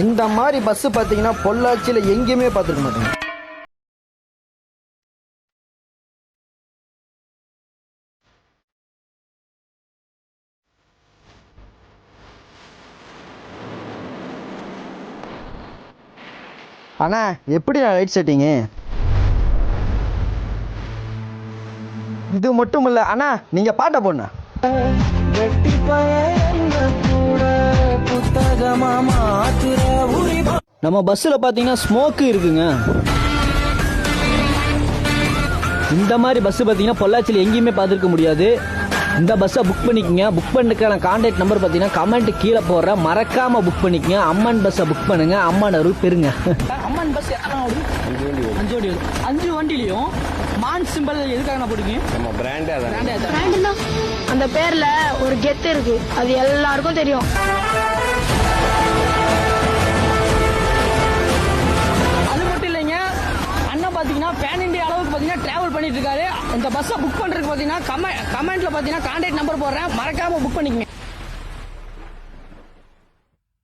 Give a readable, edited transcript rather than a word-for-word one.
இந்த மாதிரி பஸ் பார்த்தீங்கன்னா பொள்ளாச்சியில் எங்கேயுமே பார்த்துருக்க மாட்டேங்க. அண்ணா எப்படி லைட் செட்டிங்கு? இது மட்டும் இல்லை அண்ணா, நீங்கள் பாட்டை போடணும். நம்ம பஸ்ஸில் பார்த்தீங்கன்னா ஸ்மோக்கு இருக்குங்க. இந்த மாதிரி பஸ் பார்த்தீங்கன்னா பொள்ளாச்சியில் எங்கேயுமே பார்த்துருக்க முடியாது. இந்த பஸ்ஸை புக் பண்ணிக்கோங்க. புக் பண்ணுறதுக்கான கான்டாக்ட் நம்பர் பார்த்தீங்கன்னா கமெண்ட் கீழே போடுறேன், மறக்காமல் புக் பண்ணிக்கோங்க. அம்மன் பஸ்ஸை புக் பண்ணுங்க, அம்மன் அருள் பெறுங்க. அம்மன் பஸ் அஞ்சு வண்டிலையும் மான் சிம்பிள் எதுக்காக நான் போடுங்க? நம்ம பிராண்டே அந்த பேர்ல ஒரு கெத்து இருக்கு, அது எல்லாருக்கும் தெரியும். அது மட்டும் இல்லைங்க, அண்ணன் பார்த்தீங்கன்னா பேன் இண்டியா அளவுக்கு பார்த்தீங்கன்னா டிராவல் பண்ணிட்டு இருக்காரு. இந்த பஸ்ஸை புக் பண்ணுறதுக்கு பார்த்தீங்கன்னா கமெண்ட்ல பார்த்தீங்கன்னா கான்டாக்ட் நம்பர் போடுறேன், மறக்காம புக் பண்ணிக்கங்க.